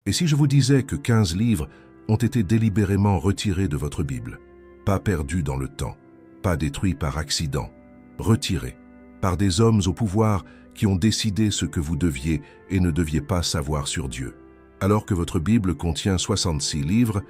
Et si je vous disais que 15 livres ont été délibérément retirés de votre Bible, pas perdus dans le temps, pas détruits par accident, retirés par des hommes au pouvoir qui ont décidé ce que vous deviez et ne deviez pas savoir sur Dieu. Alors que votre Bible contient 66 livres,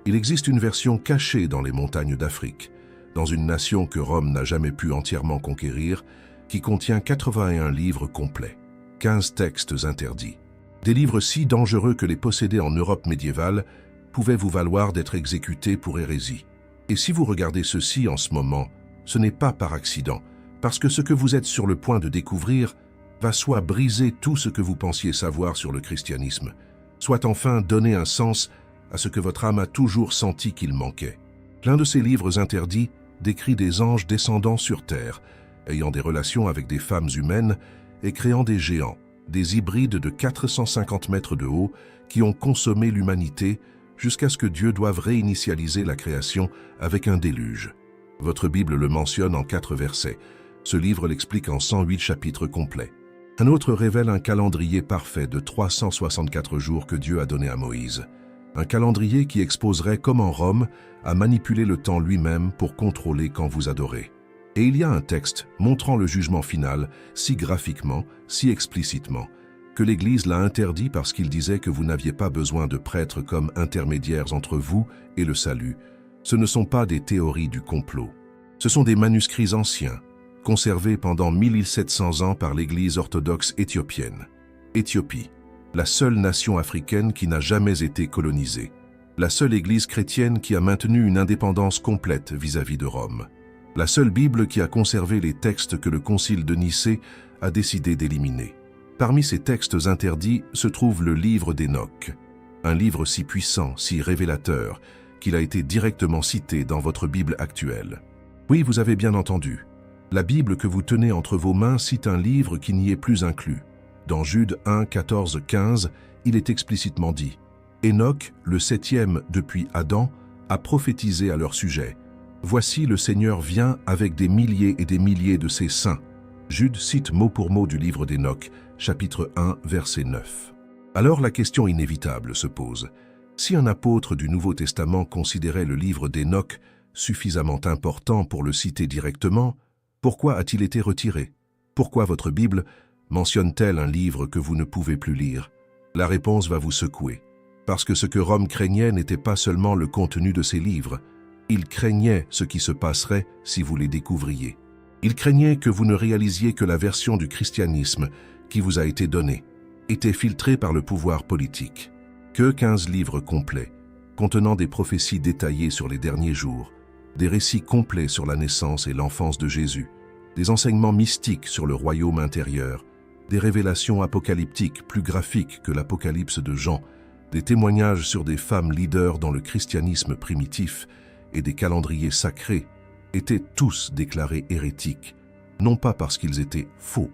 il existe une version cachée dans les montagnes d'Afrique, dans une nation que Rome n'a jamais pu entièrement conquérir, qui contient 81 livres complets, 15 textes interdits. Des livres si dangereux que les posséder en Europe médiévale pouvaient vous valoir d'être exécutés pour hérésie. Et si vous regardez ceci en ce moment, ce n'est pas par accident, parce que ce que vous êtes sur le point de découvrir va soit briser tout ce que vous pensiez savoir sur le christianisme, soit enfin donner un sens à ce que votre âme a toujours senti qu'il manquait. L'un de ces livres interdits décrit des anges descendant sur terre, ayant des relations avec des femmes humaines et créant des géants, des hybrides de 450 mètres de haut qui ont consommé l'humanité jusqu'à ce que Dieu doive réinitialiser la création avec un déluge. Votre Bible le mentionne en 4 versets. Ce livre l'explique en 108 chapitres complets. Un autre révèle un calendrier parfait de 364 jours que Dieu a donné à Moïse. Un calendrier qui exposerait comment Rome a manipulé le temps lui-même pour contrôler quand vous adorez. Et il y a un texte montrant le jugement final, si graphiquement, si explicitement, que l'Église l'a interdit parce qu'il disait que vous n'aviez pas besoin de prêtres comme intermédiaires entre vous et le salut. Ce ne sont pas des théories du complot. Ce sont des manuscrits anciens, conservés pendant 1700 ans par l'Église orthodoxe éthiopienne. Éthiopie, la seule nation africaine qui n'a jamais été colonisée. La seule Église chrétienne qui a maintenu une indépendance complète vis-à-vis de Rome. La seule Bible qui a conservé les textes que le Concile de Nicée a décidé d'éliminer. Parmi ces textes interdits se trouve le livre d'Enoch, un livre si puissant, si révélateur, qu'il a été directement cité dans votre Bible actuelle. Oui, vous avez bien entendu. La Bible que vous tenez entre vos mains cite un livre qui n'y est plus inclus. Dans Jude 1, 14, 15, il est explicitement dit « Enoch, le 7e depuis Adam, a prophétisé à leur sujet. Voici le Seigneur vient avec des milliers et des milliers de ses saints. » Jude cite mot pour mot du livre d'Enoch, chapitre 1, verset 9. Alors la question inévitable se pose. Si un apôtre du Nouveau Testament considérait le livre d'Enoch suffisamment important pour le citer directement, pourquoi a-t-il été retiré? Pourquoi votre Bible mentionne-t-elle un livre que vous ne pouvez plus lire? La réponse va vous secouer. Parce que ce que Rome craignait n'était pas seulement le contenu de ses livres. Il craignait ce qui se passerait si vous les découvriez. Il craignait que vous ne réalisiez que la version du christianisme qui vous a été donnée était filtrée par le pouvoir politique. Que 15 livres complets, contenant des prophéties détaillées sur les derniers jours, des récits complets sur la naissance et l'enfance de Jésus, des enseignements mystiques sur le royaume intérieur, des révélations apocalyptiques plus graphiques que l'Apocalypse de Jean, des témoignages sur des femmes leaders dans le christianisme primitif et des calendriers sacrés, étaient tous déclarés hérétiques, non pas parce qu'ils étaient faux,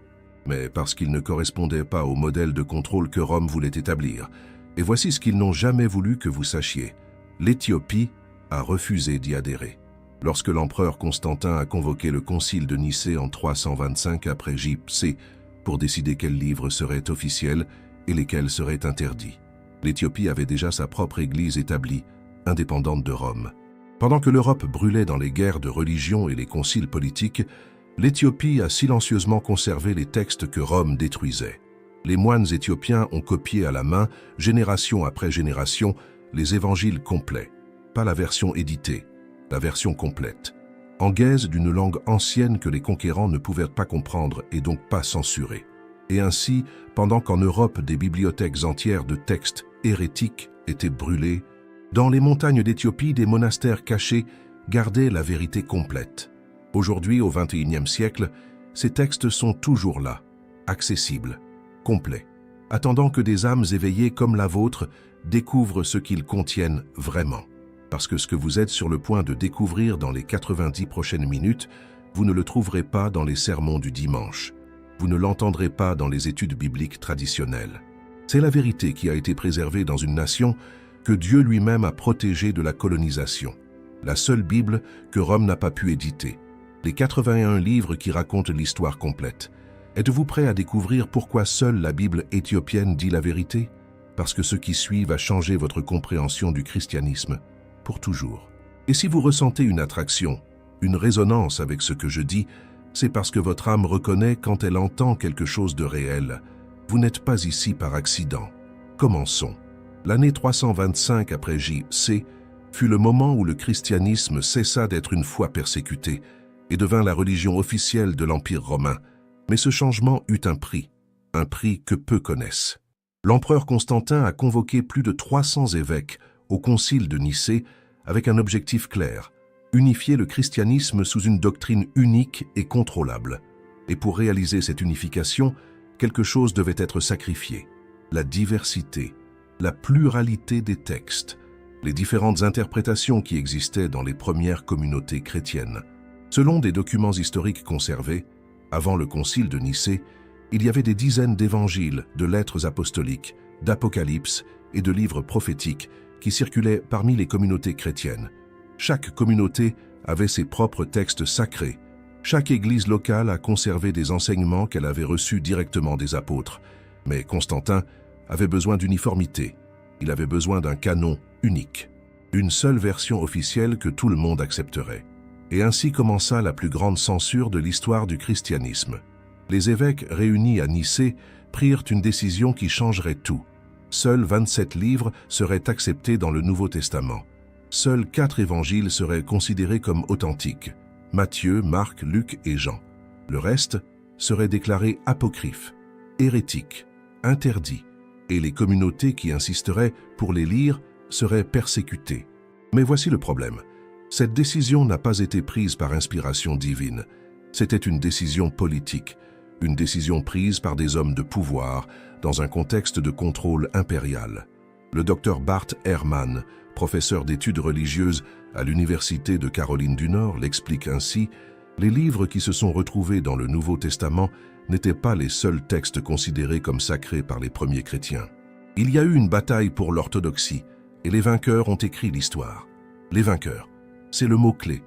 mais parce qu'ils ne correspondaient pas au modèle de contrôle que Rome voulait établir. Et voici ce qu'ils n'ont jamais voulu que vous sachiez. L'Éthiopie a refusé d'y adhérer. Lorsque l'empereur Constantin a convoqué le concile de Nicée en 325 après J.C. pour décider quels livres seraient officiels et lesquels seraient interdits. L'Éthiopie avait déjà sa propre église établie, indépendante de Rome. Pendant que l'Europe brûlait dans les guerres de religion et les conciles politiques, l'Éthiopie a silencieusement conservé les textes que Rome détruisait. Les moines éthiopiens ont copié à la main, génération après génération, les évangiles complets, pas la version éditée, la version complète, en guise d'une langue ancienne que les conquérants ne pouvaient pas comprendre et donc pas censurer. Et ainsi, pendant qu'en Europe des bibliothèques entières de textes hérétiques étaient brûlées, dans les montagnes d'Éthiopie, des monastères cachés gardaient la vérité complète. Aujourd'hui, au XXIe siècle, ces textes sont toujours là, accessibles, complets, attendant que des âmes éveillées comme la vôtre découvrent ce qu'ils contiennent vraiment. Parce que ce que vous êtes sur le point de découvrir dans les 90 prochaines minutes, vous ne le trouverez pas dans les sermons du dimanche. Vous ne l'entendrez pas dans les études bibliques traditionnelles. C'est la vérité qui a été préservée dans une nation que Dieu lui-même a protégée de la colonisation. La seule Bible que Rome n'a pas pu éditer. Les 81 livres qui racontent l'histoire complète. Êtes-vous prêt à découvrir pourquoi seule la Bible éthiopienne dit la vérité? parce que ce qui suit va changer votre compréhension du christianisme pour toujours. Et si vous ressentez une attraction, une résonance avec ce que je dis, c'est parce que votre âme reconnaît quand elle entend quelque chose de réel. Vous n'êtes pas ici par accident. Commençons. L'année 325 après J.C. fut le moment où le christianisme cessa d'être une foi persécutée et devint la religion officielle de l'Empire romain. Mais ce changement eut un prix que peu connaissent. L'empereur Constantin a convoqué plus de 300 évêques au concile de Nicée avec un objectif clair, unifier le christianisme sous une doctrine unique et contrôlable. Et pour réaliser cette unification, quelque chose devait être sacrifié. La diversité, la pluralité des textes, les différentes interprétations qui existaient dans les premières communautés chrétiennes. Selon des documents historiques conservés, avant le concile de Nicée, il y avait des dizaines d'évangiles, de lettres apostoliques, d'apocalypses et de livres prophétiques qui circulaient parmi les communautés chrétiennes. Chaque communauté avait ses propres textes sacrés. Chaque église locale a conservé des enseignements qu'elle avait reçus directement des apôtres. Mais Constantin avait besoin d'uniformité. Il avait besoin d'un canon unique, une seule version officielle que tout le monde accepterait. Et ainsi commença la plus grande censure de l'histoire du christianisme. Les évêques réunis à Nicée prirent une décision qui changerait tout. Seuls 27 livres seraient acceptés dans le Nouveau Testament. Seuls 4 évangiles seraient considérés comme authentiques: Matthieu, Marc, Luc et Jean. Le reste serait déclaré apocryphe, hérétique, interdit, et les communautés qui insisteraient pour les lire seraient persécutées. Mais voici le problème. Cette décision n'a pas été prise par inspiration divine. C'était une décision politique, une décision prise par des hommes de pouvoir dans un contexte de contrôle impérial. Le docteur Bart Ehrman, professeur d'études religieuses à l'Université de Caroline du Nord, l'explique ainsi: les livres qui se sont retrouvés dans le Nouveau Testament n'étaient pas les seuls textes considérés comme sacrés par les premiers chrétiens. Il y a eu une bataille pour l'orthodoxie, et les vainqueurs ont écrit l'histoire. Les vainqueurs, c'est le mot-clé.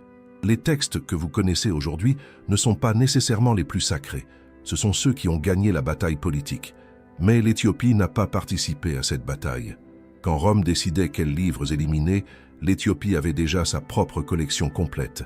Les textes que vous connaissez aujourd'hui ne sont pas nécessairement les plus sacrés. Ce sont ceux qui ont gagné la bataille politique. Mais l'Éthiopie n'a pas participé à cette bataille. Quand Rome décidait quels livres éliminer, l'Éthiopie avait déjà sa propre collection complète.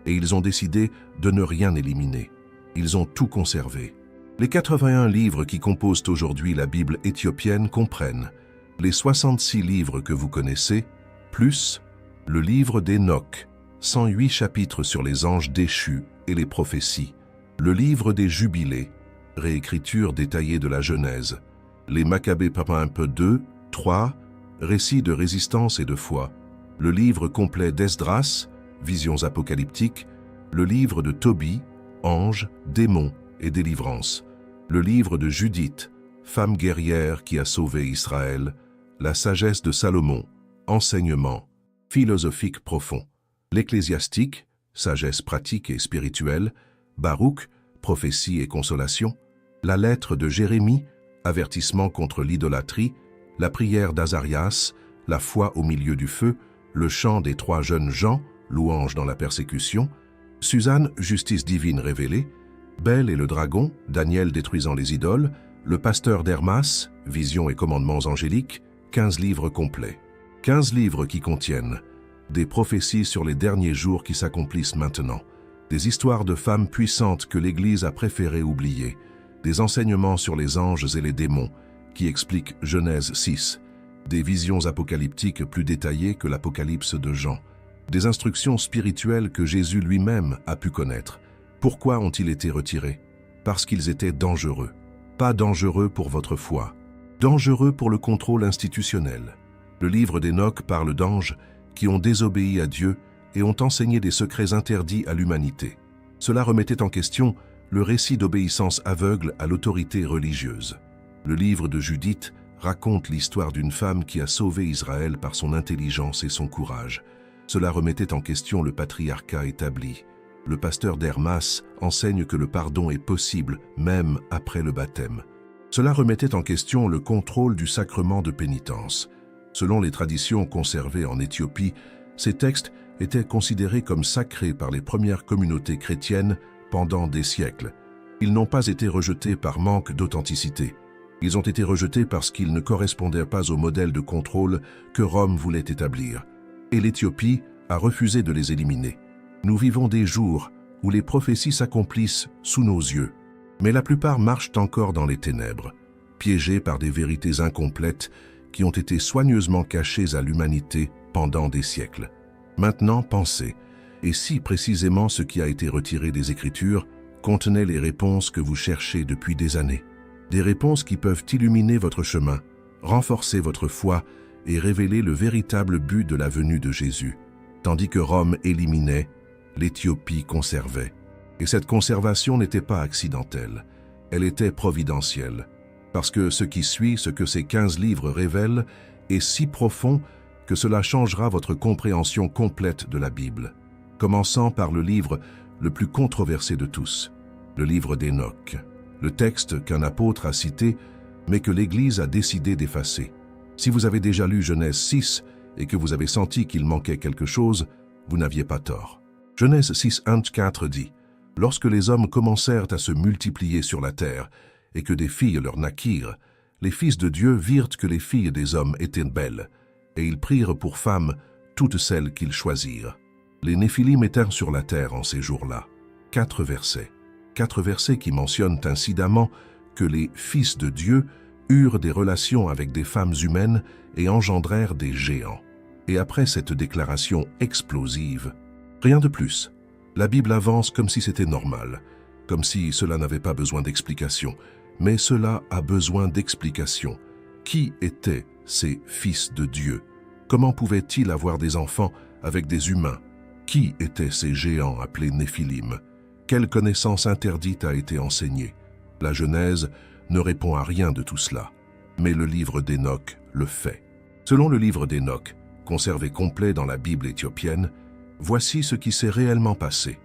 Et ils ont décidé de ne rien éliminer. Ils ont tout conservé. Les 81 livres qui composent aujourd'hui la Bible éthiopienne comprennent les 66 livres que vous connaissez, plus le livre d'Enoch, 108 chapitres sur les anges déchus et les prophéties, le livre des Jubilés, réécriture détaillée de la Genèse, les Maccabées Papa 2, 3, récits de résistance et de foi, le livre complet d'Esdras, visions apocalyptiques, le livre de Tobie, anges, démons et délivrance, le livre de Judith, femme guerrière qui a sauvé Israël, la sagesse de Salomon, enseignement philosophique profond, l'Ecclésiastique, sagesse pratique et spirituelle, Baruch, prophétie et consolation, la lettre de Jérémie, avertissement contre l'idolâtrie, la prière d'Azarias, la foi au milieu du feu, le chant des 3 jeunes gens, louange dans la persécution, Suzanne, justice divine révélée, Bel et le dragon, Daniel détruisant les idoles, le pasteur d'Hermas, visions et commandements angéliques, 15 livres complets. 15 livres qui contiennent des prophéties sur les derniers jours qui s'accomplissent maintenant, des histoires de femmes puissantes que l'Église a préféré oublier, des enseignements sur les anges et les démons qui expliquent Genèse 6, des visions apocalyptiques plus détaillées que l'Apocalypse de Jean, des instructions spirituelles que Jésus lui-même a pu connaître. Pourquoi ont-ils été retirés? Parce qu'ils étaient dangereux. Pas dangereux pour votre foi, dangereux pour le contrôle institutionnel. Le livre d'Enoch parle d'anges qui ont désobéi à Dieu et ont enseigné des secrets interdits à l'humanité. Cela remettait en question le récit d'obéissance aveugle à l'autorité religieuse. Le livre de Judith raconte l'histoire d'une femme qui a sauvé Israël par son intelligence et son courage. Cela remettait en question le patriarcat établi. Le pasteur d'Hermas enseigne que le pardon est possible même après le baptême. Cela remettait en question le contrôle du sacrement de pénitence. Selon les traditions conservées en Éthiopie, ces textes étaient considérés comme sacrés par les premières communautés chrétiennes pendant des siècles. Ils n'ont pas été rejetés par manque d'authenticité. Ils ont été rejetés parce qu'ils ne correspondaient pas au modèle de contrôle que Rome voulait établir, et l'Éthiopie a refusé de les éliminer. Nous vivons des jours où les prophéties s'accomplissent sous nos yeux, mais la plupart marchent encore dans les ténèbres, piégés par des vérités incomplètes qui ont été soigneusement cachées à l'humanité pendant des siècles. Maintenant, pensez, et si précisément ce qui a été retiré des Écritures contenait les réponses que vous cherchez depuis des années? Des réponses qui peuvent illuminer votre chemin, renforcer votre foi et révéler le véritable but de la venue de Jésus. Tandis que Rome éliminait, l'Éthiopie conservait. Et cette conservation n'était pas accidentelle, elle était providentielle. Parce que ce qui suit, ce que ces 15 livres révèlent, est si profond que cela changera votre compréhension complète de la Bible. Commençant par le livre le plus controversé de tous, le livre d'Enoch. Le texte qu'un apôtre a cité, mais que l'Église a décidé d'effacer. Si vous avez déjà lu Genèse 6 et que vous avez senti qu'il manquait quelque chose, vous n'aviez pas tort. Genèse 6, 1-4 dit « Lorsque les hommes commencèrent à se multiplier sur la terre et que des filles leur naquirent, les fils de Dieu virent que les filles des hommes étaient belles, et ils prirent pour femmes toutes celles qu'ils choisirent. Les Néphilim étaient sur la terre en ces jours-là. » 4 versets. 4 versets qui mentionnent incidemment que les fils de Dieu eurent des relations avec des femmes humaines et engendrèrent des géants. Et après cette déclaration explosive, rien de plus. La Bible avance comme si c'était normal, comme si cela n'avait pas besoin d'explication. Mais cela a besoin d'explication. Qui étaient ces fils de Dieu? Comment pouvaient-ils avoir des enfants avec des humains? Qui étaient ces géants appelés Néphilim? Quelle connaissance interdite a été enseignée? La Genèse ne répond à rien de tout cela, mais le livre d'Enoch le fait. Selon le livre d'Enoch, conservé complet dans la Bible éthiopienne, voici ce qui s'est réellement passé.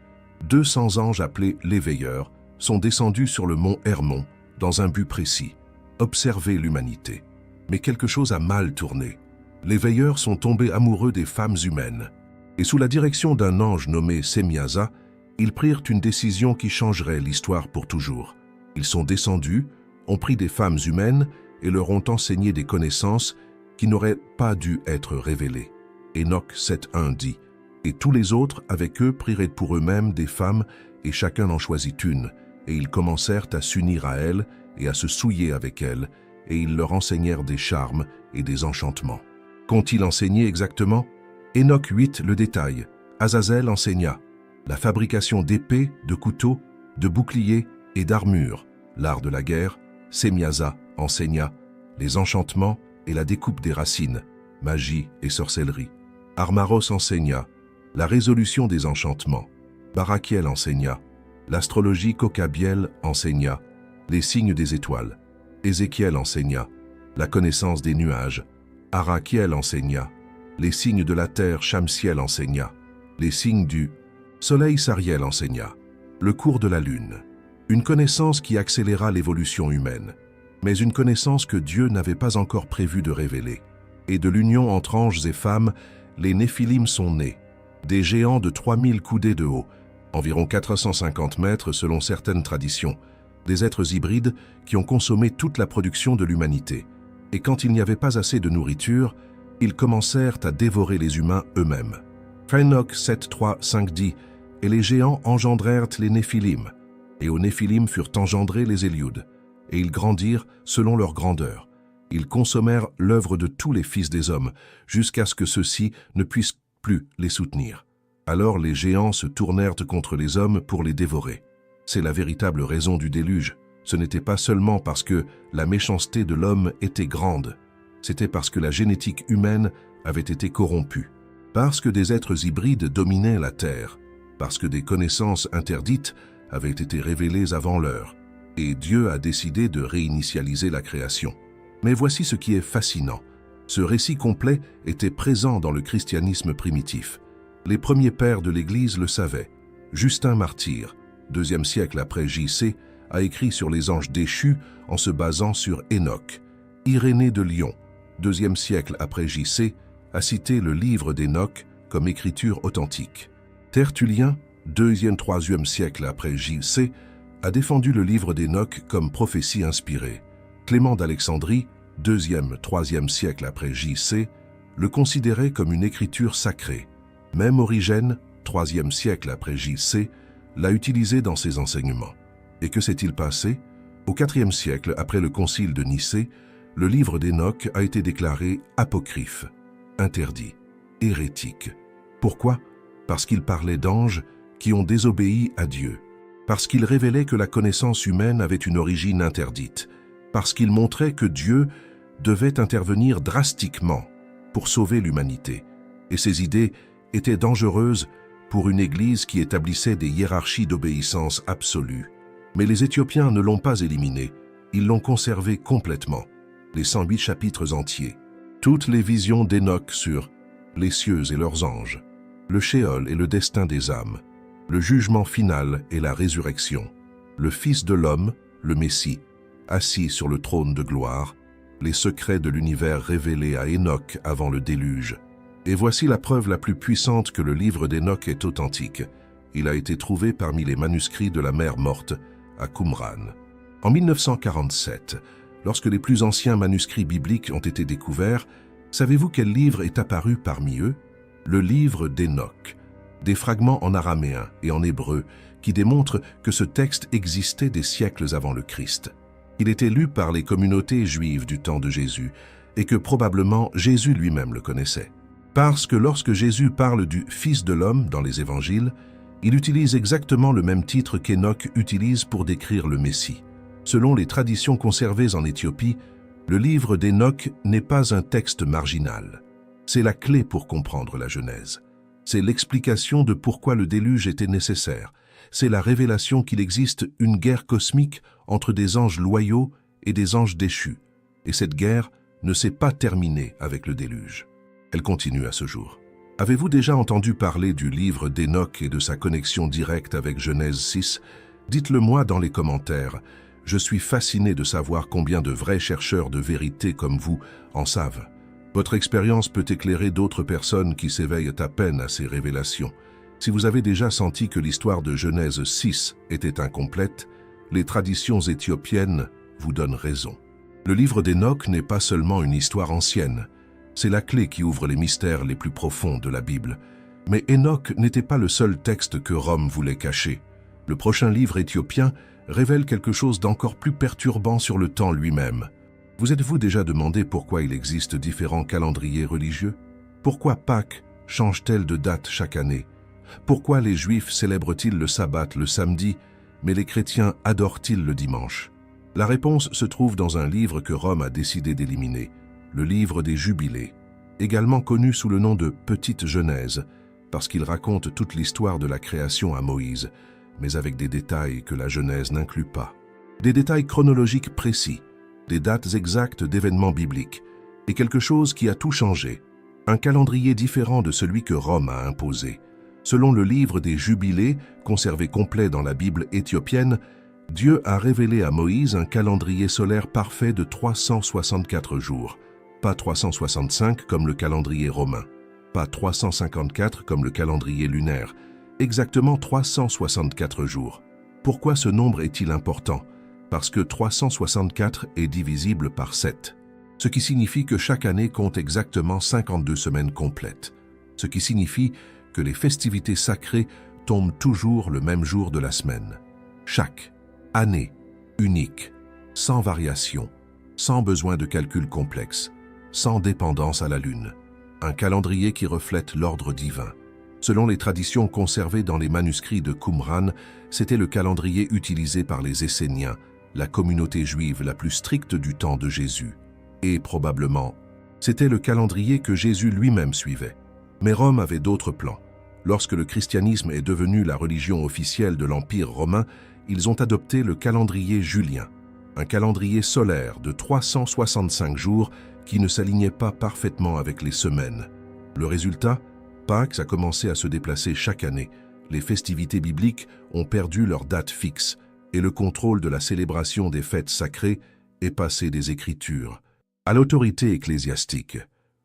200 anges appelés les veilleurs sont descendus sur le mont Hermon dans un but précis, observer l'humanité. Mais quelque chose a mal tourné. Les veilleurs sont tombés amoureux des femmes humaines, et sous la direction d'un ange nommé Semyaza, ils prirent une décision qui changerait l'histoire pour toujours. Ils sont descendus, ont pris des femmes humaines et leur ont enseigné des connaissances qui n'auraient pas dû être révélées. Enoch 7.1 dit « Et tous les autres avec eux prirent pour eux-mêmes des femmes, et chacun en choisit une, et ils commencèrent à s'unir à elles et à se souiller avec elles, et ils leur enseignèrent des charmes et des enchantements. » Qu'ont-ils enseigné exactement? Enoch 8 le détaille. Azazel enseigna la fabrication d'épées, de couteaux, de boucliers et d'armures, l'art de la guerre. Semyaza enseigna les enchantements et la découpe des racines, magie et sorcellerie. Armaros enseigna la résolution des enchantements. Barakiel enseigna l'astrologie. Kokabiel enseigna les signes des étoiles. Ézéchiel enseigna la connaissance des nuages. Arakiel enseigna les signes de la terre. Shamsiel enseigna les signes du soleil. Sariel enseigna le cours de la lune. Une connaissance qui accéléra l'évolution humaine, mais une connaissance que Dieu n'avait pas encore prévu de révéler. Et de l'union entre anges et femmes, les Néphilim sont nés, des géants de 3000 coudées de haut, environ 450 mètres selon certaines traditions, des êtres hybrides qui ont consommé toute la production de l'humanité. Et quand il n'y avait pas assez de nourriture, ils commencèrent à dévorer les humains eux-mêmes. Enoch 7, 3, 5 dit « Et les géants engendrèrent les Néphilim, et aux Néphilim furent engendrés les Élioud, et ils grandirent selon leur grandeur. Ils consommèrent l'œuvre de tous les fils des hommes, jusqu'à ce que ceux-ci ne puissent plus les soutenir. Alors les géants se tournèrent contre les hommes pour les dévorer. » C'est la véritable raison du déluge. Ce n'était pas seulement parce que la méchanceté de l'homme était grande, c'était parce que la génétique humaine avait été corrompue, parce que des êtres hybrides dominaient la terre, parce que des connaissances interdites avaient été révélées avant l'heure, et Dieu a décidé de réinitialiser la création. Mais voici ce qui est fascinant. Ce récit complet était présent dans le christianisme primitif. Les premiers pères de l'Église le savaient. Justin Martyr, 2e siècle après J.C., a écrit sur les anges déchus en se basant sur Enoch. Irénée de Lyon, 2e siècle après J.C., a cité le livre d'Enoch comme écriture authentique. Tertullien, 2e, 3e siècle après J.C., a défendu le livre d'Enoch comme prophétie inspirée. Clément d'Alexandrie, 2e, 3e siècle après J.C., le considérait comme une écriture sacrée. Même Origène, 3e siècle après J.C., l'a utilisé dans ses enseignements. Et que s'est-il passé? Au 4e siècle, après le concile de Nicée, le livre d'Hénoch a été déclaré apocryphe, interdit, hérétique. Pourquoi? Parce qu'il parlait d'anges qui ont désobéi à Dieu, parce qu'il révélait que la connaissance humaine avait une origine interdite, parce qu'il montrait que Dieu devait intervenir drastiquement pour sauver l'humanité. Et ces idées étaient dangereuses pour une Église qui établissait des hiérarchies d'obéissance absolue. Mais les Éthiopiens ne l'ont pas éliminé, ils l'ont conservé complètement, les 108 chapitres entiers. Toutes les visions d'Hénoch sur les cieux et leurs anges, le Shéol et le destin des âmes, le jugement final et la résurrection, le Fils de l'homme, le Messie, assis sur le trône de gloire, les secrets de l'univers révélés à Hénoch avant le déluge. Et voici la preuve la plus puissante que le livre d'Hénoch est authentique. Il a été trouvé parmi les manuscrits de la mer morte à Qumran. En 1947, lorsque les plus anciens manuscrits bibliques ont été découverts, savez-vous quel livre est apparu parmi eux? Le livre d'Hénoch. Des fragments en araméen et en hébreu qui démontrent que ce texte existait des siècles avant le Christ. Il était lu par les communautés juives du temps de Jésus et que probablement Jésus lui-même le connaissait. Parce que lorsque Jésus parle du Fils de l'homme dans les évangiles, il utilise exactement le même titre qu'Hénoch utilise pour décrire le Messie. Selon les traditions conservées en Éthiopie, le livre d'Hénoch n'est pas un texte marginal. C'est la clé pour comprendre la Genèse. C'est l'explication de pourquoi le déluge était nécessaire. C'est la révélation qu'il existe une guerre cosmique entre des anges loyaux et des anges déchus. Et cette guerre ne s'est pas terminée avec le déluge. Elle continue à ce jour. Avez-vous déjà entendu parler du livre d'Hénoch et de sa connexion directe avec Genèse 6? Dites-le moi dans les commentaires. Je suis fasciné de savoir combien de vrais chercheurs de vérité comme vous en savent. Votre expérience peut éclairer d'autres personnes qui s'éveillent à peine à ces révélations. Si vous avez déjà senti que l'histoire de Genèse 6 était incomplète, les traditions éthiopiennes vous donnent raison. Le livre d'Hénoch n'est pas seulement une histoire ancienne, c'est la clé qui ouvre les mystères les plus profonds de la Bible. Mais Hénoch n'était pas le seul texte que Rome voulait cacher. Le prochain livre éthiopien révèle quelque chose d'encore plus perturbant sur le temps lui-même. Vous êtes-vous déjà demandé pourquoi il existe différents calendriers religieux? Pourquoi Pâques change-t-elle de date chaque année? Pourquoi les Juifs célèbrent-ils le sabbat le samedi, mais les chrétiens adorent-ils le dimanche? La réponse se trouve dans un livre que Rome a décidé d'éliminer, le livre des Jubilés, également connu sous le nom de Petite Genèse, parce qu'il raconte toute l'histoire de la création à Moïse, mais avec des détails que la Genèse n'inclut pas. Des détails chronologiques précis, des dates exactes d'événements bibliques, et quelque chose qui a tout changé, un calendrier différent de celui que Rome a imposé. Selon le livre des Jubilés, conservé complet dans la Bible éthiopienne, Dieu a révélé à Moïse un calendrier solaire parfait de 364 jours, pas 365 comme le calendrier romain, pas 354 comme le calendrier lunaire, exactement 364 jours. Pourquoi ce nombre est-il important? Parce que 364 est divisible par 7, ce qui signifie que chaque année compte exactement 52 semaines complètes, ce qui signifie que les festivités sacrées tombent toujours le même jour de la semaine. Chaque année, unique, sans variation, sans besoin de calcul complexe, sans dépendance à la lune. Un calendrier qui reflète l'ordre divin. Selon les traditions conservées dans les manuscrits de Qumran, c'était le calendrier utilisé par les Esséniens, la communauté juive la plus stricte du temps de Jésus. Et probablement, c'était le calendrier que Jésus lui-même suivait. Mais Rome avait d'autres plans. Lorsque le christianisme est devenu la religion officielle de l'Empire romain, ils ont adopté le calendrier julien, un calendrier solaire de 365 jours qui ne s'alignait pas parfaitement avec les semaines. Le résultat, Pâques a commencé à se déplacer chaque année. Les festivités bibliques ont perdu leur date fixe et le contrôle de la célébration des fêtes sacrées est passé des Écritures à l'autorité ecclésiastique.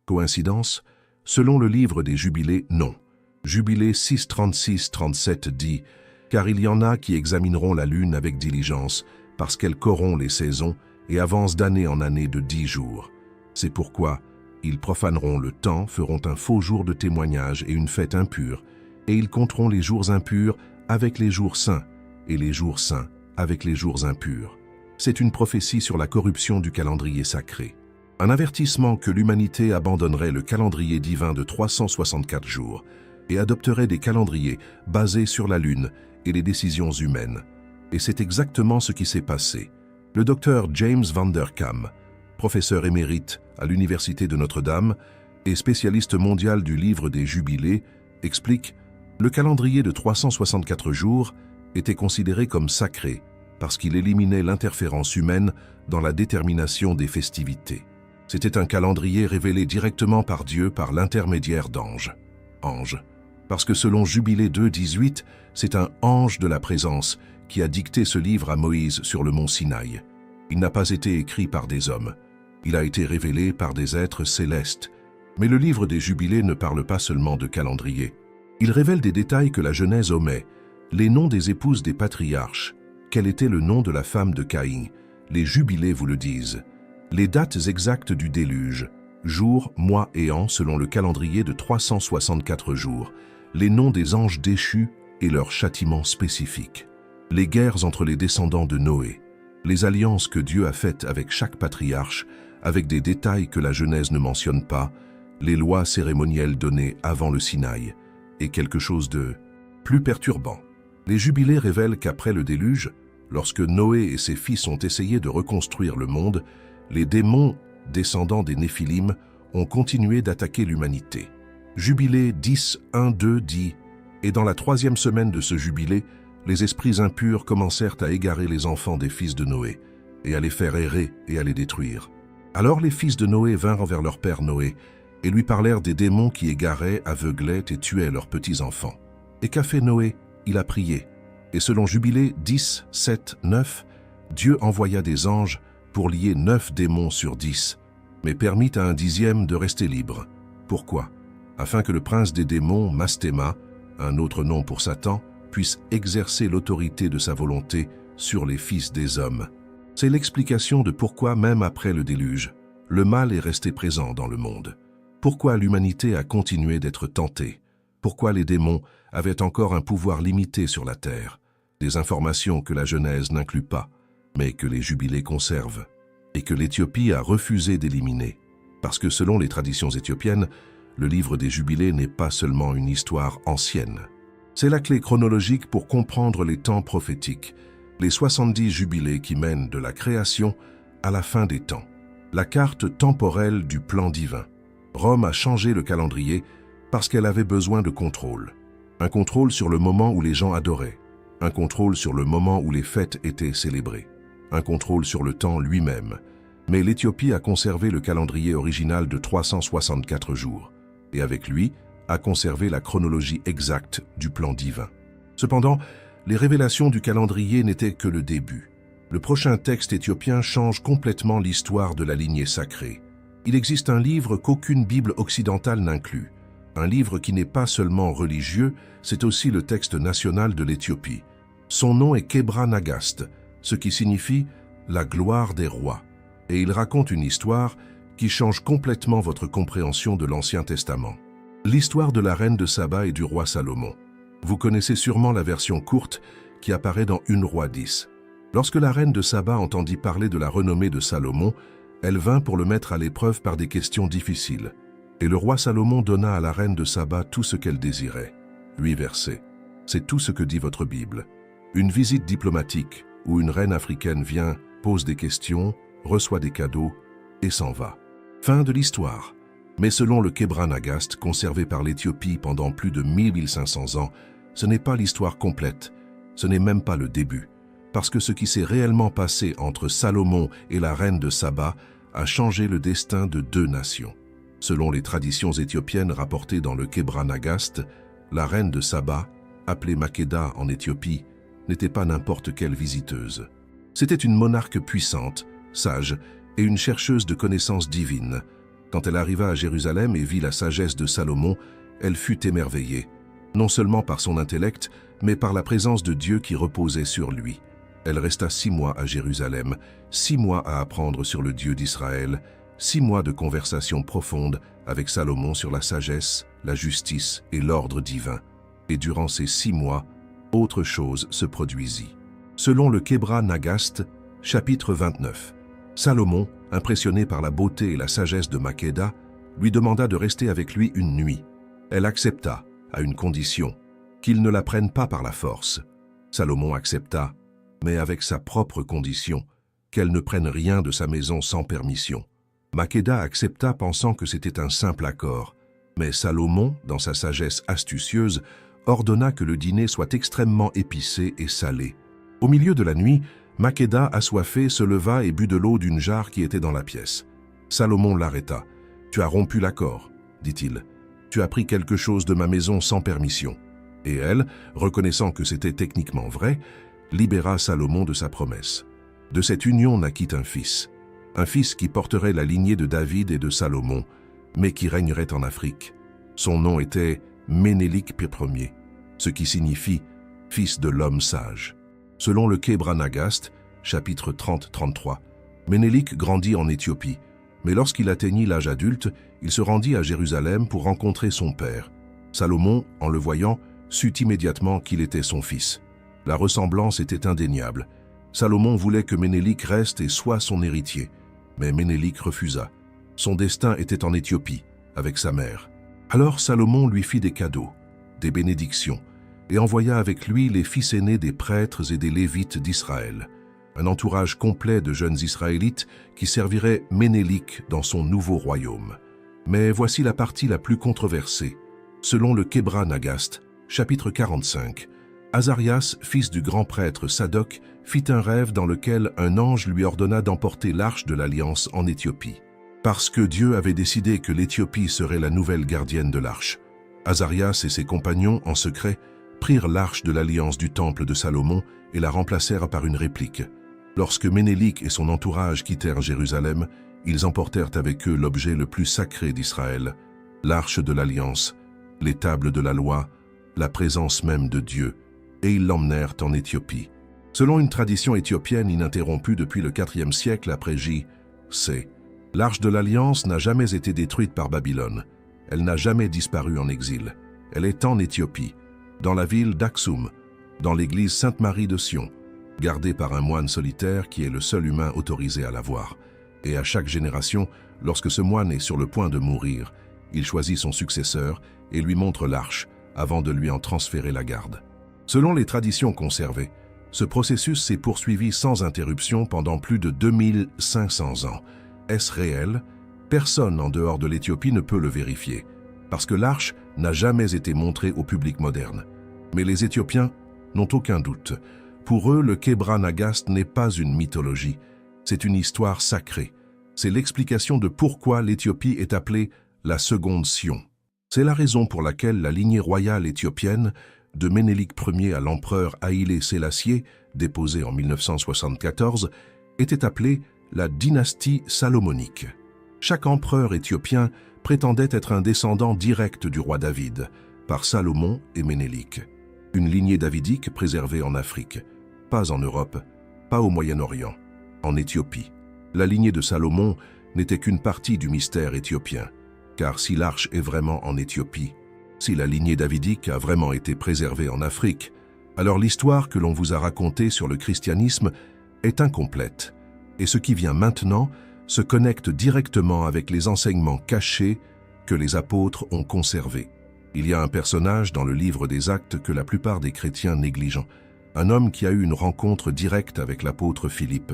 Coïncidence? Selon le livre des Jubilés, non. Jubilé 6.36-37 dit « Car il y en a qui examineront la lune avec diligence, parce qu'elle corrompt les saisons, et avance d'année en année de 10 jours. C'est pourquoi ils profaneront le temps, feront un faux jour de témoignage et une fête impure, et ils compteront les jours impurs avec les jours saints, et les jours saints avec les jours impurs. C'est une prophétie sur la corruption du calendrier sacré. Un avertissement que l'humanité abandonnerait le calendrier divin de 364 jours et adopterait des calendriers basés sur la lune et les décisions humaines. Et c'est exactement ce qui s'est passé. Le docteur James Van Der Kam, professeur émérite à l'Université de Notre-Dame et spécialiste mondial du livre des Jubilés, explique « Le calendrier de 364 jours était considéré comme sacré parce qu'il éliminait l'interférence humaine dans la détermination des festivités. C'était un calendrier révélé directement par Dieu par l'intermédiaire d'anges. Ange, parce que selon Jubilé 2.18, c'est un ange de la présence qui a dicté ce livre à Moïse sur le mont Sinaï. Il n'a pas été écrit par des hommes. Il a été révélé par des êtres célestes. Mais le livre des Jubilés ne parle pas seulement de calendrier. Il révèle des détails que la Genèse omet, les noms des épouses des patriarches, quel était le nom de la femme de Caïn, les Jubilés vous le disent, les dates exactes du déluge, jours, mois et ans selon le calendrier de 364 jours, les noms des anges déchus et leurs châtiments spécifiques, les guerres entre les descendants de Noé, les alliances que Dieu a faites avec chaque patriarche, avec des détails que la Genèse ne mentionne pas, les lois cérémonielles données avant le Sinaï, et quelque chose de plus perturbant. Les Jubilés révèlent qu'après le déluge, lorsque Noé et ses fils ont essayé de reconstruire le monde, les démons, descendants des Néphilim, ont continué d'attaquer l'humanité. Jubilé 10, 1, 2 dit « Et dans la 3e semaine de ce jubilé, les esprits impurs commencèrent à égarer les enfants des fils de Noé, et à les faire errer et à les détruire. Alors les fils de Noé vinrent vers leur père Noé, et lui parlèrent des démons qui égaraient, aveuglaient et tuaient leurs petits-enfants. Et qu'a fait Noé? Il a prié. Et selon Jubilé 10, 7, 9, Dieu envoya des anges pour lier 9 démons sur 10, mais permit à un 10e de rester libre. Pourquoi? Afin que le prince des démons, Mastéma, un autre nom pour Satan, puisse exercer l'autorité de sa volonté sur les fils des hommes. C'est l'explication de pourquoi, même après le déluge, le mal est resté présent dans le monde. Pourquoi l'humanité a continué d'être tentée. Pourquoi les démons avaient encore un pouvoir limité sur la terre. Des informations que la Genèse n'inclut pas, mais que les Jubilés conservent, et que l'Éthiopie a refusé d'éliminer. Parce que selon les traditions éthiopiennes, le livre des Jubilés n'est pas seulement une histoire ancienne. C'est la clé chronologique pour comprendre les temps prophétiques, les 70 Jubilés qui mènent de la création à la fin des temps. La carte temporelle du plan divin. Rome a changé le calendrier parce qu'elle avait besoin de contrôle. Un contrôle sur le moment où les gens adoraient. Un contrôle sur le moment où les fêtes étaient célébrées. Un contrôle sur le temps lui-même. Mais l'Éthiopie a conservé le calendrier original de 364 jours, et avec lui, a conservé la chronologie exacte du plan divin. Cependant, les révélations du calendrier n'étaient que le début. Le prochain texte éthiopien change complètement l'histoire de la lignée sacrée. Il existe un livre qu'aucune Bible occidentale n'inclut. Un livre qui n'est pas seulement religieux, c'est aussi le texte national de l'Éthiopie. Son nom est Kebra Nagast, ce qui signifie « la gloire des rois ». Et il raconte une histoire qui change complètement votre compréhension de l'Ancien Testament. L'histoire de la reine de Saba et du roi Salomon. Vous connaissez sûrement la version courte qui apparaît dans 1 Roi 10. Lorsque la reine de Saba entendit parler de la renommée de Salomon, elle vint pour le mettre à l'épreuve par des questions difficiles. Et le roi Salomon donna à la reine de Saba tout ce qu'elle désirait. 8 versets. C'est tout ce que dit votre Bible. Une visite diplomatique où une reine africaine vient, pose des questions, reçoit des cadeaux et s'en va. Fin de l'histoire. Mais selon le Kebra Nagast, conservé par l'Éthiopie pendant plus de 1500 ans, ce n'est pas l'histoire complète, ce n'est même pas le début. Parce que ce qui s'est réellement passé entre Salomon et la reine de Saba a changé le destin de 2 nations. Selon les traditions éthiopiennes rapportées dans le Kebra Nagast, la reine de Saba, appelée Makeda en Éthiopie, n'était pas n'importe quelle visiteuse. C'était une monarque puissante, sage et une chercheuse de connaissances divines. Quand elle arriva à Jérusalem et vit la sagesse de Salomon, elle fut émerveillée, non seulement par son intellect, mais par la présence de Dieu qui reposait sur lui. Elle resta 6 mois à Jérusalem, 6 mois à apprendre sur le Dieu d'Israël, 6 mois de conversation profonde avec Salomon sur la sagesse, la justice et l'ordre divin. Et durant ces 6 mois, autre chose se produisit. Selon le Kebra Nagast, chapitre 29, Salomon, impressionné par la beauté et la sagesse de Makeda, lui demanda de rester avec lui une nuit. Elle accepta, à une condition, qu'il ne la prenne pas par la force. Salomon accepta, mais avec sa propre condition, qu'elle ne prenne rien de sa maison sans permission. Makeda accepta pensant que c'était un simple accord, mais Salomon, dans sa sagesse astucieuse, ordonna que le dîner soit extrêmement épicé et salé. Au milieu de la nuit, Makeda, assoiffé, se leva et but de l'eau d'une jarre qui était dans la pièce. Salomon l'arrêta. « Tu as rompu l'accord, dit-il. Tu as pris quelque chose de ma maison sans permission. » Et elle, reconnaissant que c'était techniquement vrai, libéra Salomon de sa promesse. De cette union naquit un fils qui porterait la lignée de David et de Salomon, mais qui régnerait en Afrique. Son nom était Ménélik Ier, ce qui signifie « fils de l'homme sage ». Selon le Kebra Nagast, chapitre 30-33, Ménélik grandit en Éthiopie, mais lorsqu'il atteignit l'âge adulte, il se rendit à Jérusalem pour rencontrer son père. Salomon, en le voyant, sut immédiatement qu'il était son fils. La ressemblance était indéniable. Salomon voulait que Ménélik reste et soit son héritier, mais Ménélik refusa. Son destin était en Éthiopie, avec sa mère. Alors Salomon lui fit des cadeaux, des bénédictions, et envoya avec lui les fils aînés des prêtres et des Lévites d'Israël, un entourage complet de jeunes Israélites qui serviraient Ménélik dans son nouveau royaume. Mais voici la partie la plus controversée. Selon le Kebra Nagast, chapitre 45, Azarias, fils du grand prêtre Sadoc, fit un rêve dans lequel un ange lui ordonna d'emporter l'arche de l'Alliance en Éthiopie. Parce que Dieu avait décidé que l'Éthiopie serait la nouvelle gardienne de l'arche. Azarias et ses compagnons, en secret, prirent l'arche de l'Alliance du temple de Salomon et la remplacèrent par une réplique. Lorsque Ménélik et son entourage quittèrent Jérusalem, ils emportèrent avec eux l'objet le plus sacré d'Israël, l'arche de l'Alliance, les tables de la loi, la présence même de Dieu, et ils l'emmenèrent en Éthiopie. Selon une tradition éthiopienne ininterrompue depuis le IVe siècle après J.C., l'arche de l'Alliance n'a jamais été détruite par Babylone. Elle n'a jamais disparu en exil. Elle est en Éthiopie, dans la ville d'Aksum, dans l'église Sainte-Marie de Sion, gardée par un moine solitaire qui est le seul humain autorisé à la voir. Et à chaque génération, lorsque ce moine est sur le point de mourir, il choisit son successeur et lui montre l'arche avant de lui en transférer la garde. Selon les traditions conservées, ce processus s'est poursuivi sans interruption pendant plus de 2500 ans. Est-ce réel? Personne en dehors de l'Éthiopie ne peut le vérifier, parce que l'arche n'a jamais été montrée au public moderne. Mais les Éthiopiens n'ont aucun doute. Pour eux, le Kebra Nagast n'est pas une mythologie, c'est une histoire sacrée. C'est l'explication de pourquoi l'Éthiopie est appelée la seconde Sion. C'est la raison pour laquelle la lignée royale éthiopienne, de Ménélik Ier à l'empereur Haïlé Sélassié, déposée en 1974, était appelée la dynastie salomonique. Chaque empereur éthiopien prétendait être un descendant direct du roi David, par Salomon et Ménélik. Une lignée davidique préservée en Afrique, pas en Europe, pas au Moyen-Orient, en Éthiopie. La lignée de Salomon n'était qu'une partie du mystère éthiopien, car si l'arche est vraiment en Éthiopie, si la lignée davidique a vraiment été préservée en Afrique, alors l'histoire que l'on vous a racontée sur le christianisme est incomplète, et ce qui vient maintenant se connecte directement avec les enseignements cachés que les apôtres ont conservés. Il y a un personnage dans le livre des Actes que la plupart des chrétiens négligent, un homme qui a eu une rencontre directe avec l'apôtre Philippe,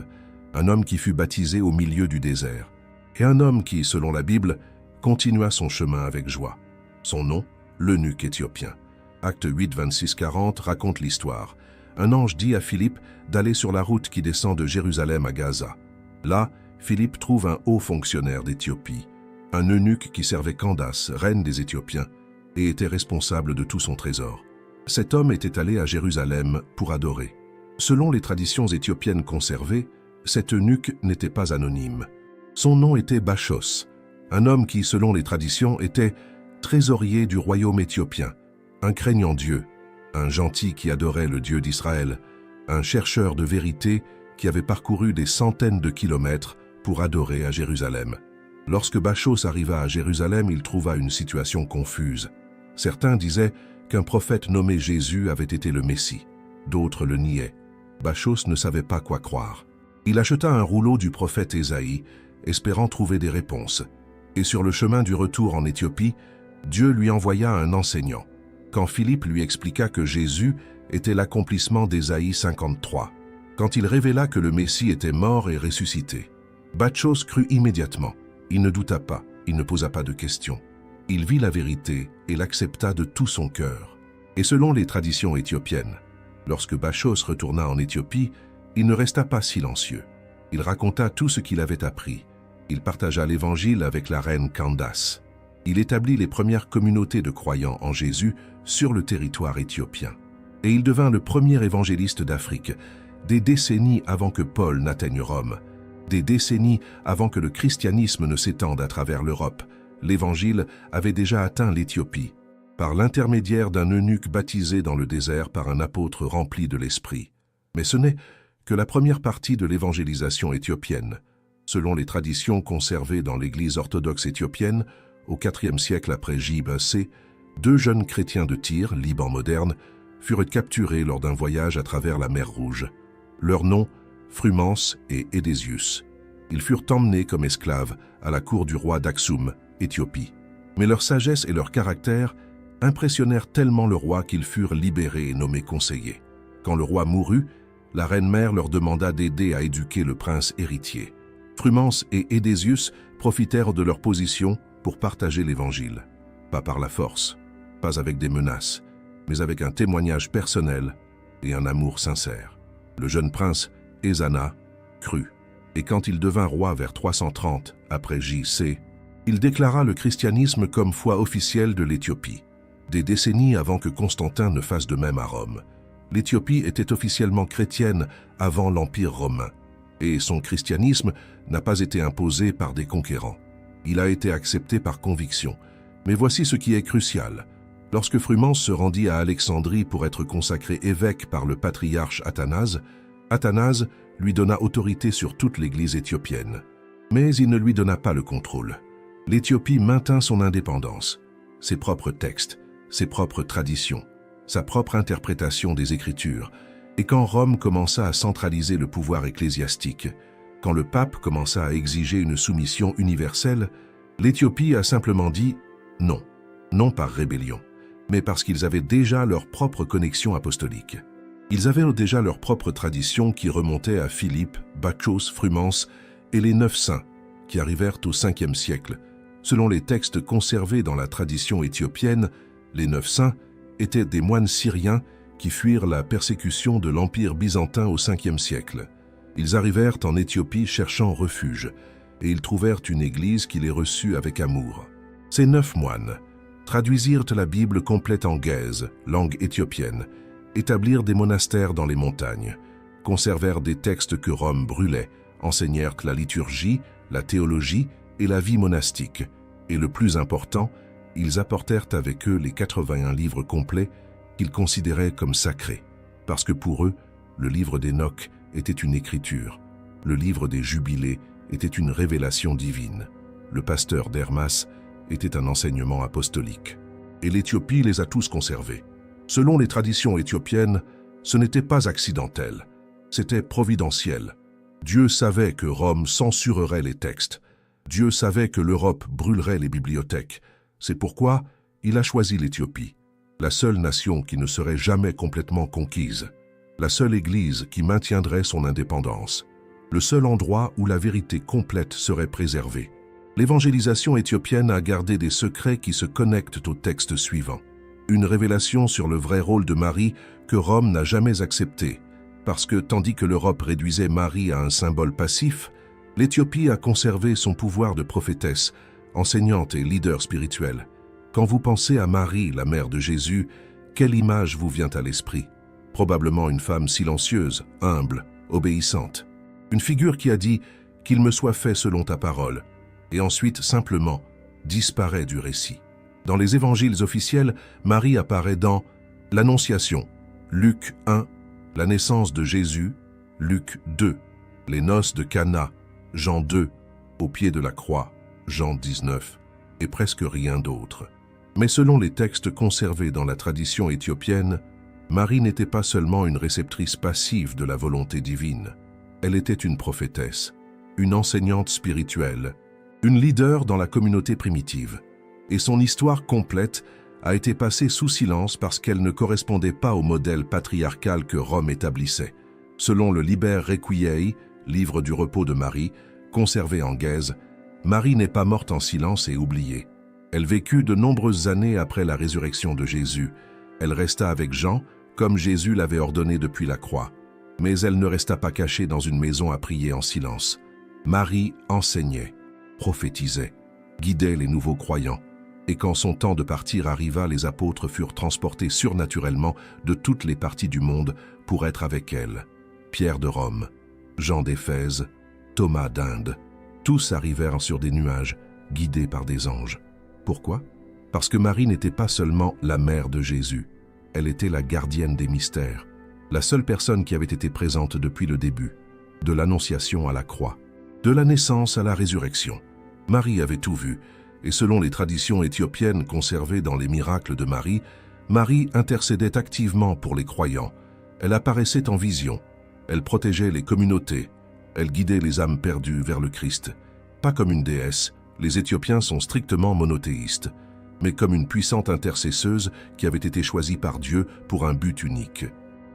un homme qui fut baptisé au milieu du désert, et un homme qui, selon la Bible, continua son chemin avec joie. Son nom, l'eunuque éthiopien. Acte 8, 26-40 raconte l'histoire. Un ange dit à Philippe d'aller sur la route qui descend de Jérusalem à Gaza. Là, Philippe trouve un haut fonctionnaire d'Éthiopie, un eunuque qui servait Candace, reine des Éthiopiens, et était responsable de tout son trésor. Cet homme était allé à Jérusalem pour adorer. Selon les traditions éthiopiennes conservées, cet eunuque n'était pas anonyme. Son nom était Bachos, un homme qui, selon les traditions, était trésorier du royaume éthiopien, un craignant Dieu, un gentil qui adorait le Dieu d'Israël, un chercheur de vérité qui avait parcouru des centaines de kilomètres pour adorer à Jérusalem. Lorsque Bachos arriva à Jérusalem, il trouva une situation confuse. Certains disaient qu'un prophète nommé Jésus avait été le Messie. D'autres le niaient. Bachos ne savait pas quoi croire. Il acheta un rouleau du prophète Ésaïe, espérant trouver des réponses. Et sur le chemin du retour en Éthiopie, Dieu lui envoya un enseignant. Quand Philippe lui expliqua que Jésus était l'accomplissement d'Ésaïe 53, quand il révéla que le Messie était mort et ressuscité, Bachos crut immédiatement. Il ne douta pas, il ne posa pas de questions. Il vit la vérité et l'accepta de tout son cœur. Et selon les traditions éthiopiennes, lorsque Bachos retourna en Éthiopie, il ne resta pas silencieux. Il raconta tout ce qu'il avait appris. Il partagea l'Évangile avec la reine Candace. Il établit les premières communautés de croyants en Jésus sur le territoire éthiopien. Et il devint le premier évangéliste d'Afrique, des décennies avant que Paul n'atteigne Rome, des décennies avant que le christianisme ne s'étende à travers l'Europe. L'Évangile avait déjà atteint l'Éthiopie, par l'intermédiaire d'un eunuque baptisé dans le désert par un apôtre rempli de l'Esprit. Mais ce n'est que la première partie de l'évangélisation éthiopienne. Selon les traditions conservées dans l'Église orthodoxe éthiopienne, au IVe siècle après J.B.C., 2 jeunes chrétiens de Tyr, Liban moderne, furent capturés lors d'un voyage à travers la mer Rouge. Leurs noms, Frumens et Edesius. Ils furent emmenés comme esclaves à la cour du roi d'Aksum, Éthiopie. Mais leur sagesse et leur caractère impressionnèrent tellement le roi qu'ils furent libérés et nommés conseillers. Quand le roi mourut, la reine-mère leur demanda d'aider à éduquer le prince héritier. Frumens et Edesius profitèrent de leur position pour partager l'Évangile. Pas par la force, pas avec des menaces, mais avec un témoignage personnel et un amour sincère. Le jeune prince, Ezana, crut. Et quand il devint roi vers 330 après J.C., il déclara le christianisme comme foi officielle de l'Éthiopie. Des décennies avant que Constantin ne fasse de même à Rome, l'Éthiopie était officiellement chrétienne avant l'Empire romain, et son christianisme n'a pas été imposé par des conquérants. Il a été accepté par conviction. Mais voici ce qui est crucial. Lorsque Frumens se rendit à Alexandrie pour être consacré évêque par le patriarche Athanase, Athanase lui donna autorité sur toute l'Église éthiopienne. Mais il ne lui donna pas le contrôle. L'Éthiopie maintint son indépendance, ses propres textes, ses propres traditions, sa propre interprétation des Écritures. Et quand Rome commença à centraliser le pouvoir ecclésiastique, quand le pape commença à exiger une soumission universelle, l'Éthiopie a simplement dit non, non par rébellion, mais parce qu'ils avaient déjà leur propre connexion apostolique. Ils avaient déjà leur propre tradition qui remontait à Philippe, Bachos, Frumens et les 9 saints qui arrivèrent au 5e siècle. Selon les textes conservés dans la tradition éthiopienne, les 9 saints étaient des moines syriens qui fuirent la persécution de l'Empire byzantin au 5e siècle. Ils arrivèrent en Éthiopie cherchant refuge, et ils trouvèrent une église qui les reçut avec amour. Ces 9 moines traduisirent la Bible complète en gaèze, langue éthiopienne, établirent des monastères dans les montagnes, conservèrent des textes que Rome brûlait, enseignèrent la liturgie, la théologie et la vie monastique, et le plus important, ils apportèrent avec eux les 81 livres complets qu'ils considéraient comme sacrés, parce que pour eux, le livre d'Enoch était une écriture, le livre des Jubilés était une révélation divine, le pasteur d'Hermas était un enseignement apostolique. Et l'Éthiopie les a tous conservés. Selon les traditions éthiopiennes, ce n'était pas accidentel, c'était providentiel. Dieu savait que Rome censurerait les textes. Dieu savait que l'Europe brûlerait les bibliothèques. C'est pourquoi il a choisi l'Éthiopie, la seule nation qui ne serait jamais complètement conquise, la seule Église qui maintiendrait son indépendance, le seul endroit où la vérité complète serait préservée. L'évangélisation éthiopienne a gardé des secrets qui se connectent au texte suivant. Une révélation sur le vrai rôle de Marie que Rome n'a jamais accepté, parce que tandis que l'Europe réduisait Marie à un symbole passif, l'Éthiopie a conservé son pouvoir de prophétesse, enseignante et leader spirituel. Quand vous pensez à Marie, la mère de Jésus, quelle image vous vient à l'esprit? Probablement une femme silencieuse, humble, obéissante. Une figure qui a dit « qu'il me soit fait selon ta parole » et ensuite simplement disparaît du récit. Dans les évangiles officiels, Marie apparaît dans l'Annonciation, Luc 1, La naissance de Jésus, Luc 2. Les noces de Cana, Jean 2. Au pied de la croix, Jean 19. Et presque rien d'autre. Mais selon les textes conservés dans la tradition éthiopienne, Marie n'était pas seulement une réceptrice passive de la volonté divine. Elle était une prophétesse, une enseignante spirituelle, une leader dans la communauté primitive. Et son histoire complète a été passée sous silence parce qu'elle ne correspondait pas au modèle patriarcal que Rome établissait. Selon le Liber Requiei, livre du repos de Marie, conservé en Gaise, Marie n'est pas morte en silence et oubliée. Elle vécut de nombreuses années après la résurrection de Jésus. Elle resta avec Jean, comme Jésus l'avait ordonné depuis la croix. Mais elle ne resta pas cachée dans une maison à prier en silence. Marie enseignait, prophétisait, guidait les nouveaux croyants. Et quand son temps de partir arriva, les apôtres furent transportés surnaturellement de toutes les parties du monde pour être avec elle. Pierre de Rome, Jean d'Éphèse, Thomas d'Inde, tous arrivèrent sur des nuages, guidés par des anges. Pourquoi? Parce que Marie n'était pas seulement la mère de Jésus, elle était la gardienne des mystères, la seule personne qui avait été présente depuis le début, de l'Annonciation à la croix, de la naissance à la résurrection. Marie avait tout vu, et selon les traditions éthiopiennes conservées dans les miracles de Marie, Marie intercédait activement pour les croyants. Elle apparaissait en vision, elle protégeait les communautés, elle guidait les âmes perdues vers le Christ. Pas comme une déesse, les Éthiopiens sont strictement monothéistes, mais comme une puissante intercesseuse qui avait été choisie par Dieu pour un but unique.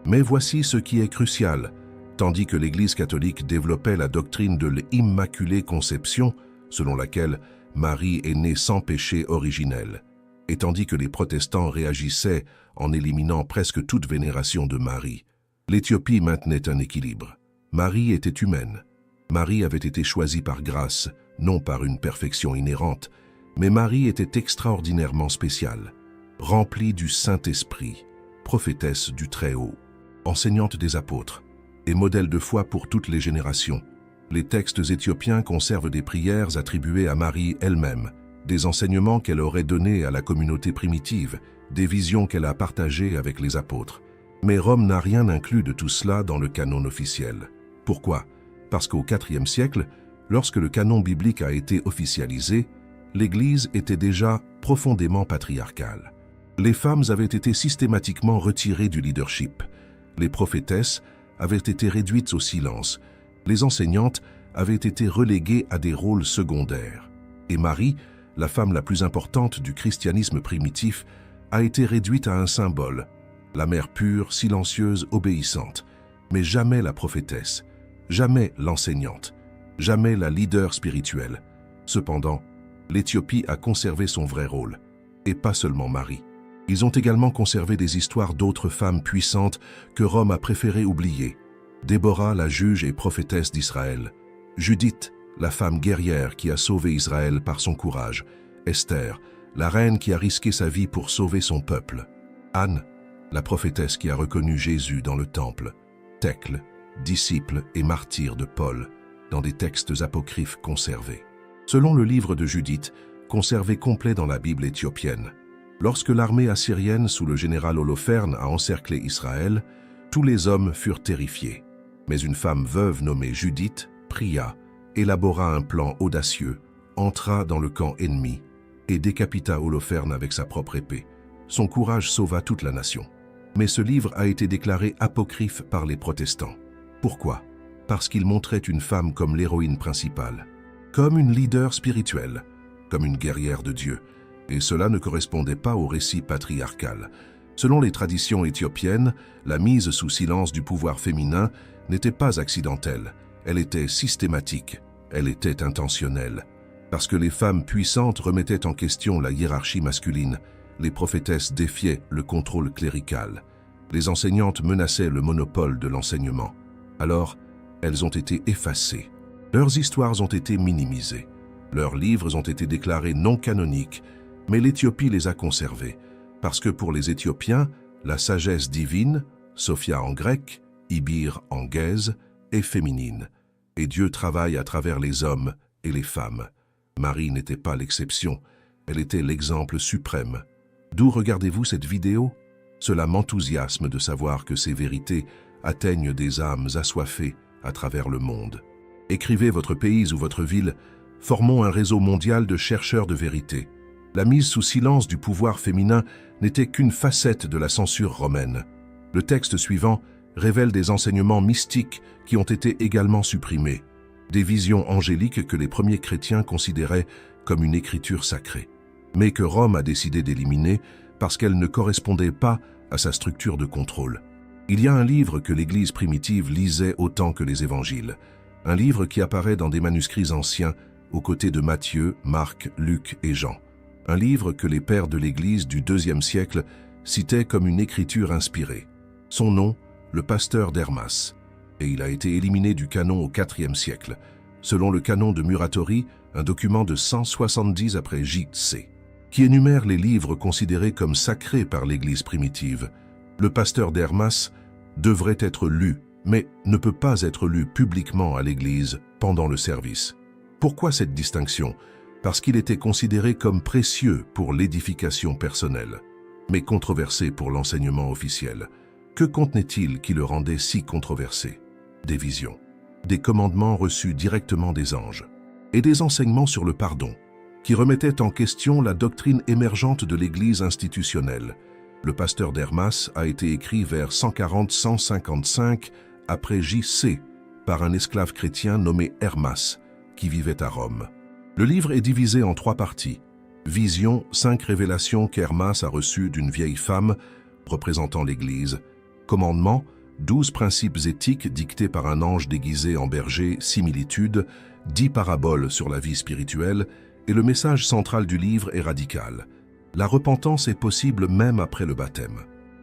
Mais voici ce qui est crucial. Tandis que l'Église catholique développait la doctrine de l'Immaculée Conception, selon laquelle Marie est née sans péché originel, et tandis que les protestants réagissaient en éliminant presque toute vénération de Marie, l'Éthiopie maintenait un équilibre. Marie était humaine. Marie avait été choisie par grâce, non par une perfection inhérente, mais Marie était extraordinairement spéciale, remplie du Saint-Esprit, prophétesse du Très-Haut, enseignante des apôtres et modèle de foi pour toutes les générations. Les textes éthiopiens conservent des prières attribuées à Marie elle-même, des enseignements qu'elle aurait donnés à la communauté primitive, des visions qu'elle a partagées avec les apôtres. Mais Rome n'a rien inclus de tout cela dans le canon officiel. Pourquoi? Parce qu'au IVe siècle, lorsque le canon biblique a été officialisé, l'Église était déjà profondément patriarcale. Les femmes avaient été systématiquement retirées du leadership. Les prophétesses avaient été réduites au silence. Les enseignantes avaient été reléguées à des rôles secondaires. Et Marie, la femme la plus importante du christianisme primitif, a été réduite à un symbole, la mère pure, silencieuse, obéissante, mais jamais la prophétesse, jamais l'enseignante, jamais la leader spirituelle. Cependant, l'Éthiopie a conservé son vrai rôle, et pas seulement Marie. Ils ont également conservé des histoires d'autres femmes puissantes que Rome a préféré oublier. Déborah, la juge et prophétesse d'Israël. Judith, la femme guerrière qui a sauvé Israël par son courage. Esther, la reine qui a risqué sa vie pour sauver son peuple. Anne, la prophétesse qui a reconnu Jésus dans le temple. Thècle, disciple et martyr de Paul, dans des textes apocryphes conservés. Selon le livre de Judith, conservé complet dans la Bible éthiopienne, lorsque l'armée assyrienne sous le général Holoferne a encerclé Israël, tous les hommes furent terrifiés. Mais une femme veuve nommée Judith pria, élabora un plan audacieux, entra dans le camp ennemi et décapita Holoferne avec sa propre épée. Son courage sauva toute la nation. Mais ce livre a été déclaré apocryphe par les protestants. Pourquoi? Parce qu'il montrait une femme comme l'héroïne principale, comme une leader spirituelle, comme une guerrière de Dieu. Et cela ne correspondait pas au récit patriarcal. Selon les traditions éthiopiennes, la mise sous silence du pouvoir féminin n'était pas accidentelle, elle était systématique, elle était intentionnelle. Parce que les femmes puissantes remettaient en question la hiérarchie masculine, les prophétesses défiaient le contrôle clérical, les enseignantes menaçaient le monopole de l'enseignement. Alors, elles ont été effacées, leurs histoires ont été minimisées, leurs livres ont été déclarés non canoniques, mais l'Éthiopie les a conservés, parce que pour les Éthiopiens, la sagesse divine, Sophia en grec, Ibir en gaise, est féminine, et Dieu travaille à travers les hommes et les femmes. Marie n'était pas l'exception, elle était l'exemple suprême. D'où regardez-vous cette vidéo? Cela m'enthousiasme de savoir que ces vérités atteignent des âmes assoiffées à travers le monde. Écrivez votre pays ou votre ville, formons un réseau mondial de chercheurs de vérité. La mise sous silence du pouvoir féminin n'était qu'une facette de la censure romaine. Le texte suivant révèle des enseignements mystiques qui ont été également supprimés, des visions angéliques que les premiers chrétiens considéraient comme une écriture sacrée, mais que Rome a décidé d'éliminer parce qu'elle ne correspondait pas à sa structure de contrôle. Il y a un livre que l'Église primitive lisait autant que les évangiles, un livre qui apparaît dans des manuscrits anciens aux côtés de Matthieu, Marc, Luc et Jean. Un livre que les pères de l'Église du IIe siècle citaient comme une écriture inspirée. Son nom, le Pasteur d'Hermas, et il a été éliminé du canon au IVe siècle, selon le canon de Muratori, un document de 170 après J.C., qui énumère les livres considérés comme sacrés par l'Église primitive. Le Pasteur d'Hermas devrait être lu, mais ne peut pas être lu publiquement à l'Église pendant le service. Pourquoi cette distinction? Parce qu'il était considéré comme précieux pour l'édification personnelle, mais controversé pour l'enseignement officiel. Que contenait-il qui le rendait si controversé? Des visions, des commandements reçus directement des anges, et des enseignements sur le pardon, qui remettaient en question la doctrine émergente de l'Église institutionnelle. Le Pasteur d'Hermas a été écrit vers 140-155 après J.C. par un esclave chrétien nommé Hermas, qui vivait à Rome. Le livre est divisé en 3 parties. Vision, 5 révélations qu'Hermas a reçues d'une vieille femme représentant l'Église. Commandement, 12 principes éthiques dictés par un ange déguisé en berger, similitudes, 10 paraboles sur la vie spirituelle, et le message central du livre est radical. La repentance est possible même après le baptême.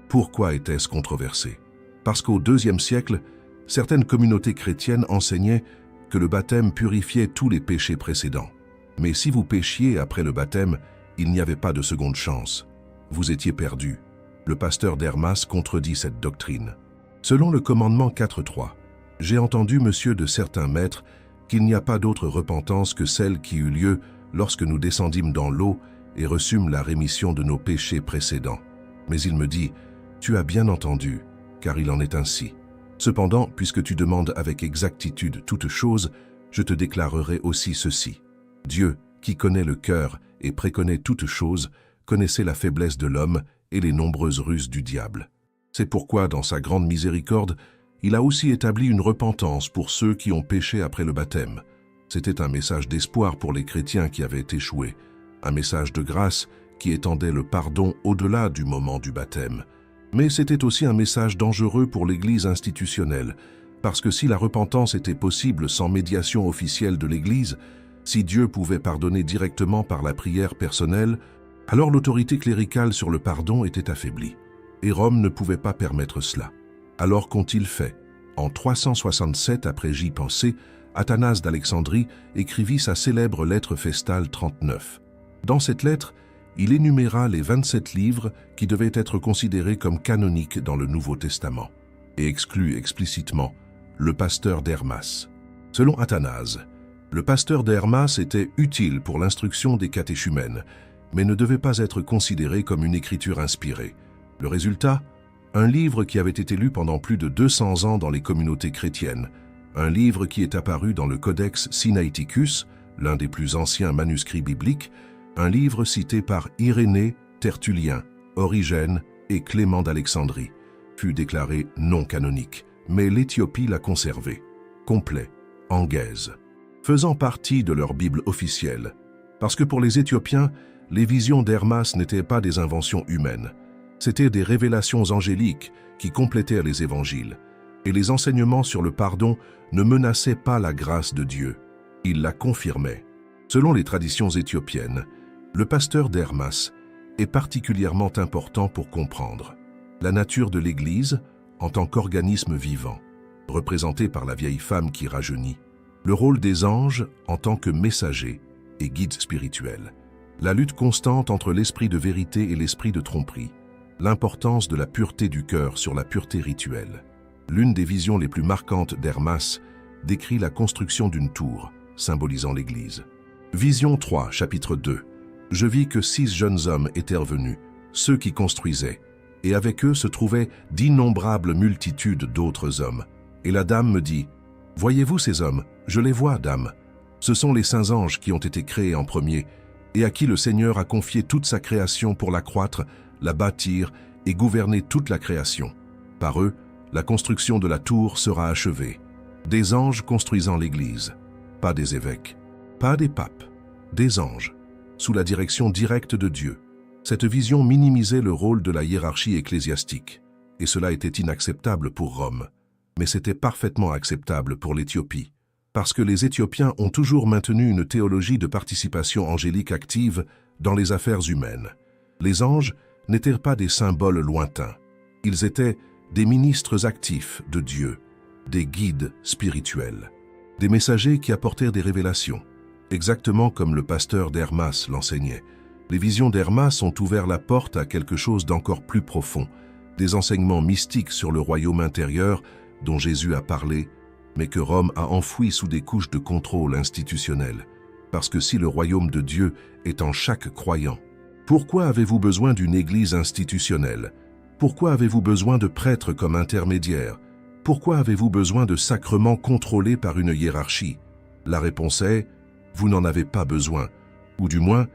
Pourquoi était-ce controversé? Parce qu'au IIe siècle, certaines communautés chrétiennes enseignaient que le baptême purifiait tous les péchés précédents. Mais si vous péchiez après le baptême, il n'y avait pas de seconde chance. Vous étiez perdu. Le Pasteur d'Hermas contredit cette doctrine. Selon le commandement 4.3, j'ai entendu, monsieur, de certains maîtres, qu'il n'y a pas d'autre repentance que celle qui eut lieu lorsque nous descendîmes dans l'eau et reçûmes la rémission de nos péchés précédents. Mais il me dit, tu as bien entendu, car il en est ainsi. Cependant, puisque tu demandes avec exactitude toutes choses, je te déclarerai aussi ceci. Dieu, qui connaît le cœur et préconnaît toutes choses, connaissait la faiblesse de l'homme et les nombreuses ruses du diable. C'est pourquoi, dans sa grande miséricorde, il a aussi établi une repentance pour ceux qui ont péché après le baptême. C'était un message d'espoir pour les chrétiens qui avaient échoué, un message de grâce qui étendait le pardon au-delà du moment du baptême. Mais c'était aussi un message dangereux pour l'Église institutionnelle, parce que si la repentance était possible sans médiation officielle de l'Église, si Dieu pouvait pardonner directement par la prière personnelle, alors l'autorité cléricale sur le pardon était affaiblie. Et Rome ne pouvait pas permettre cela. Alors qu'ont-ils fait? En 367 après J.P., Athanase d'Alexandrie écrivit sa célèbre lettre festale 39. Dans cette lettre, il énuméra les 27 livres qui devaient être considérés comme canoniques dans le Nouveau Testament, et exclut explicitement le Pasteur d'Hermas. Selon Athanase, le Pasteur d'Hermas était utile pour l'instruction des catéchumènes, mais ne devait pas être considéré comme une écriture inspirée. Le résultat, un livre qui avait été lu pendant plus de 200 ans dans les communautés chrétiennes, un livre qui est apparu dans le Codex Sinaiticus, l'un des plus anciens manuscrits bibliques, un livre cité par Irénée, Tertullien, Origène et Clément d'Alexandrie, fut déclaré non canonique, mais l'Éthiopie l'a conservé, complet, en guèze, faisant partie de leur Bible officielle, parce que pour les Éthiopiens, les visions d'Hermas n'étaient pas des inventions humaines, c'étaient des révélations angéliques qui complétèrent les évangiles, et les enseignements sur le pardon ne menaçaient pas la grâce de Dieu, ils la confirmaient. Selon les traditions éthiopiennes, le Pasteur d'Hermas est particulièrement important pour comprendre la nature de l'Église en tant qu'organisme vivant, représenté par la vieille femme qui rajeunit, le rôle des anges en tant que messagers et guides spirituels, la lutte constante entre l'esprit de vérité et l'esprit de tromperie, l'importance de la pureté du cœur sur la pureté rituelle. L'une des visions les plus marquantes d'Hermas décrit la construction d'une tour, symbolisant l'Église. Vision 3, chapitre 2. Je vis que 6 jeunes hommes étaient revenus, ceux qui construisaient, et avec eux se trouvaient d'innombrables multitudes d'autres hommes. Et la dame me dit, « Voyez-vous ces hommes? Je les vois, dame. Ce sont les saints anges qui ont été créés en premier, et à qui le Seigneur a confié toute sa création pour l'accroître, la bâtir et gouverner toute la création. Par eux, la construction de la tour sera achevée. Des anges construisant l'Église, pas des évêques, pas des papes, des anges, sous la direction directe de Dieu. » Cette vision minimisait le rôle de la hiérarchie ecclésiastique, et cela était inacceptable pour Rome. Mais c'était parfaitement acceptable pour l'Éthiopie, parce que les Éthiopiens ont toujours maintenu une théologie de participation angélique active dans les affaires humaines. Les anges n'étaient pas des symboles lointains, ils étaient des ministres actifs de Dieu, des guides spirituels, des messagers qui apportèrent des révélations, exactement comme le pasteur d'Hermas l'enseignait. Les visions d'Hermas ont ouvert la porte à quelque chose d'encore plus profond, des enseignements mystiques sur le royaume intérieur dont Jésus a parlé, mais que Rome a enfoui sous des couches de contrôle institutionnel. Parce que si le royaume de Dieu est en chaque croyant, pourquoi avez-vous besoin d'une église institutionnelle? Pourquoi avez-vous besoin de prêtres comme intermédiaires? Pourquoi avez-vous besoin de sacrements contrôlés par une hiérarchie? La réponse est, vous n'en avez pas besoin, ou du moins,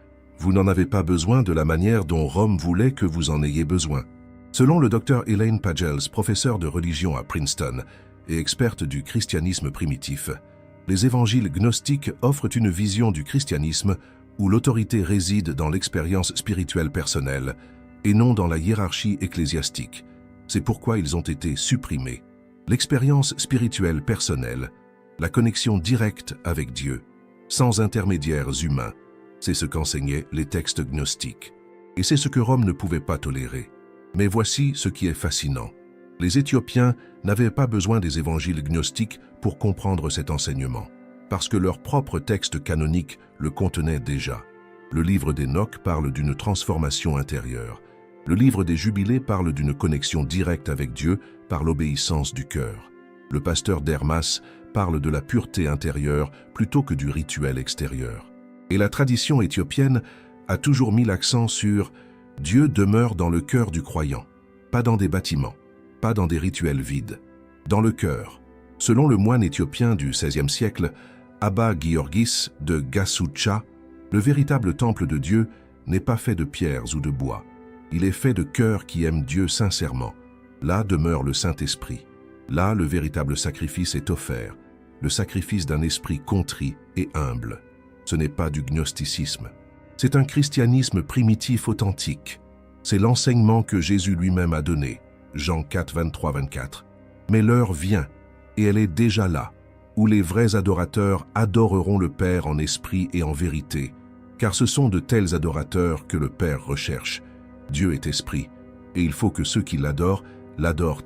vous n'en avez pas besoin de la manière dont Rome voulait que vous en ayez besoin. Selon le docteur Elaine Pagels, professeur de religion à Princeton et experte du christianisme primitif, les évangiles gnostiques offrent une vision du christianisme où l'autorité réside dans l'expérience spirituelle personnelle et non dans la hiérarchie ecclésiastique. C'est pourquoi ils ont été supprimés. L'expérience spirituelle personnelle, la connexion directe avec Dieu, sans intermédiaires humains, c'est ce qu'enseignaient les textes gnostiques. Et c'est ce que Rome ne pouvait pas tolérer. Mais voici ce qui est fascinant. Les Éthiopiens n'avaient pas besoin des évangiles gnostiques pour comprendre cet enseignement, parce que leur propre texte canonique le contenait déjà. Le livre d'Enoch parle d'une transformation intérieure. Le livre des Jubilés parle d'une connexion directe avec Dieu par l'obéissance du cœur. Le pasteur d'Hermas parle de la pureté intérieure plutôt que du rituel extérieur. Et la tradition éthiopienne a toujours mis l'accent sur « Dieu demeure dans le cœur du croyant », pas dans des bâtiments, pas dans des rituels vides, dans le cœur. Selon le moine éthiopien du XVIe siècle, Abba Giorgis de Gassoucha, le véritable temple de Dieu n'est pas fait de pierres ou de bois. Il est fait de cœurs qui aiment Dieu sincèrement. Là demeure le Saint-Esprit. Là, le véritable sacrifice est offert, le sacrifice d'un esprit contrit et humble. Ce n'est pas du gnosticisme. C'est un christianisme primitif authentique. C'est l'enseignement que Jésus lui-même a donné, Jean 4, 23-24. Mais l'heure vient, et elle est déjà là, où les vrais adorateurs adoreront le Père en esprit et en vérité, car ce sont de tels adorateurs que le Père recherche. Dieu est esprit, et il faut que ceux qui l'adorent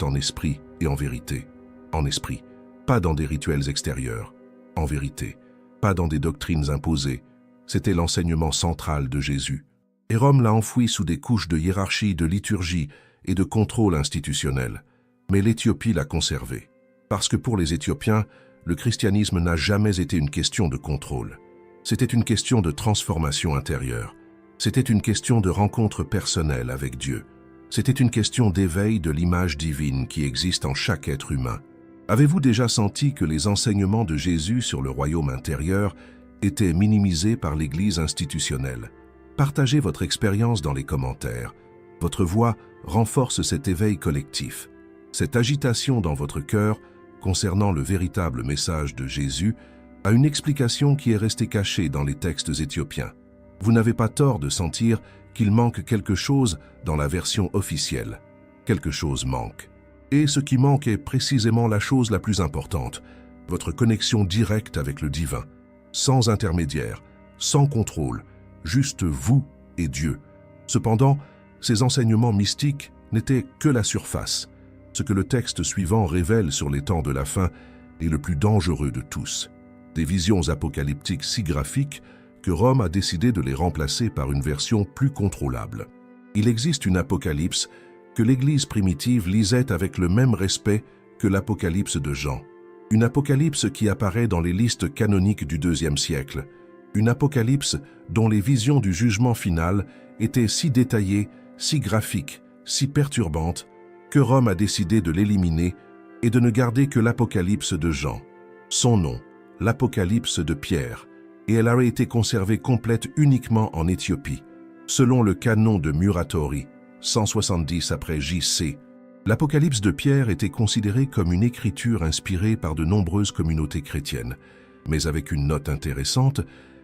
en esprit et en vérité. En esprit, pas dans des rituels extérieurs, en vérité. Pas dans des doctrines imposées, c'était l'enseignement central de Jésus. Et Rome l'a enfoui sous des couches de hiérarchie, de liturgie et de contrôle institutionnel. Mais l'Éthiopie l'a conservé. Parce que pour les Éthiopiens, le christianisme n'a jamais été une question de contrôle. C'était une question de transformation intérieure. C'était une question de rencontre personnelle avec Dieu. C'était une question d'éveil de l'image divine qui existe en chaque être humain. Avez-vous déjà senti que les enseignements de Jésus sur le royaume intérieur étaient minimisés par l'Église institutionnelle? Partagez votre expérience dans les commentaires. Votre voix renforce cet éveil collectif. Cette agitation dans votre cœur concernant le véritable message de Jésus a une explication qui est restée cachée dans les textes éthiopiens. Vous n'avez pas tort de sentir qu'il manque quelque chose dans la version officielle. Quelque chose manque. Et ce qui manque est précisément la chose la plus importante, votre connexion directe avec le divin, sans intermédiaire, sans contrôle, juste vous et Dieu. Cependant, ces enseignements mystiques n'étaient que la surface. Ce que le texte suivant révèle sur les temps de la fin est le plus dangereux de tous. Des visions apocalyptiques si graphiques que Rome a décidé de les remplacer par une version plus contrôlable. Il existe une apocalypse que l'Église primitive lisait avec le même respect que l'Apocalypse de Jean. Une apocalypse qui apparaît dans les listes canoniques du IIe siècle. Une apocalypse dont les visions du jugement final étaient si détaillées, si graphiques, si perturbante, que Rome a décidé de l'éliminer et de ne garder que l'Apocalypse de Jean. Son nom, l'Apocalypse de Pierre, et elle a été conservée complète uniquement en Éthiopie. Selon le canon de Muratori, 170 après J.C., l'Apocalypse de Pierre était considéré comme une écriture inspirée par de nombreuses communautés chrétiennes. Mais avec une note intéressante,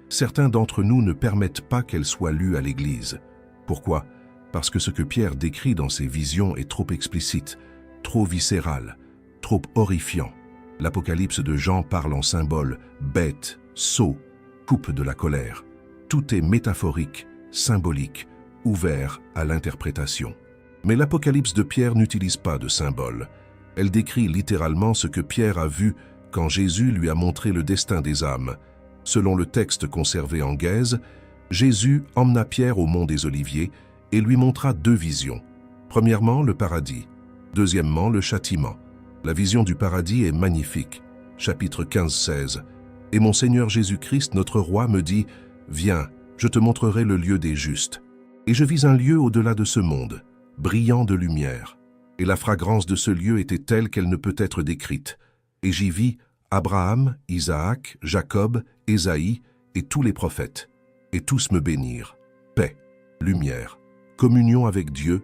certains d'entre nous ne permettent pas qu'elle soit lue à l'Église. Pourquoi? Parce que ce que Pierre décrit dans ses visions est trop explicite, trop viscéral, trop horrifiant. L'Apocalypse de Jean parle en symboles, bête, sceau, coupe de la colère. Tout est métaphorique, symbolique, ouvert à l'interprétation. Mais l'Apocalypse de Pierre n'utilise pas de symboles. Elle décrit littéralement ce que Pierre a vu quand Jésus lui a montré le destin des âmes. Selon le texte conservé en Gaèse, Jésus emmena Pierre au mont des Oliviers et lui montra deux visions. Premièrement, le paradis. Deuxièmement, le châtiment. La vision du paradis est magnifique. Chapitre 15-16. « Et mon Seigneur Jésus-Christ, notre roi, me dit, « Viens, je te montrerai le lieu des justes. » Et je vis un lieu au-delà de ce monde, brillant de lumière. Et la fragrance de ce lieu était telle qu'elle ne peut être décrite. Et j'y vis Abraham, Isaac, Jacob, Ésaïe et tous les prophètes. Et tous me bénirent. Paix, lumière, communion avec Dieu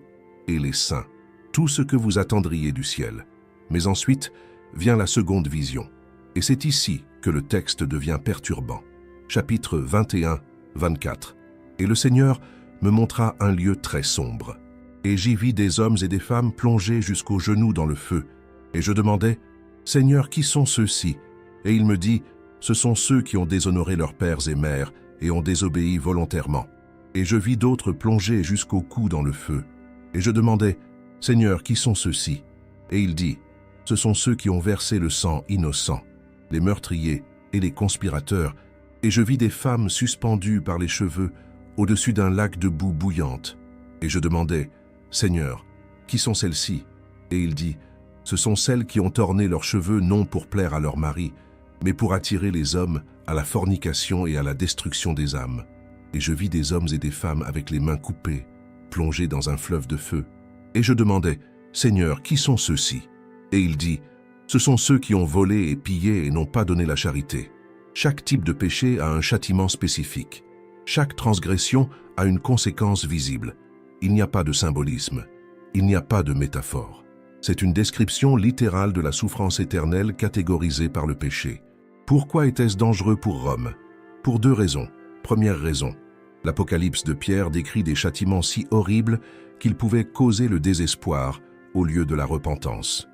et les saints. Tout ce que vous attendriez du ciel. Mais ensuite vient la seconde vision. Et c'est ici que le texte devient perturbant. Chapitre 21-24. Et le Seigneur me montra un lieu très sombre. Et j'y vis des hommes et des femmes plongés jusqu'aux genoux dans le feu. Et je demandais, « Seigneur, qui sont ceux-ci » Et il me dit, « Ce sont ceux qui ont déshonoré leurs pères et mères et ont désobéi volontairement. » Et je vis d'autres plongés jusqu'au cou dans le feu. Et je demandais, « Seigneur, qui sont ceux-ci » Et il dit, « Ce sont ceux qui ont versé le sang innocent, les meurtriers et les conspirateurs. » Et je vis des femmes suspendues par les cheveux au-dessus d'un lac de boue bouillante. Et je demandais, « Seigneur, qui sont celles-ci » Et il dit, « Ce sont celles qui ont orné leurs cheveux non pour plaire à leur mari, mais pour attirer les hommes à la fornication et à la destruction des âmes. » Et je vis des hommes et des femmes avec les mains coupées, plongés dans un fleuve de feu. Et je demandais, « Seigneur, qui sont ceux-ci » Et il dit, « Ce sont ceux qui ont volé et pillé et n'ont pas donné la charité. » Chaque type de péché a un châtiment spécifique. Chaque transgression a une conséquence visible. Il n'y a pas de symbolisme. Il n'y a pas de métaphore. C'est une description littérale de la souffrance éternelle catégorisée par le péché. Pourquoi était-ce dangereux pour Rome? Pour deux raisons. Première raison, l'Apocalypse de Pierre décrit des châtiments si horribles qu'ils pouvaient causer le désespoir au lieu de la repentance.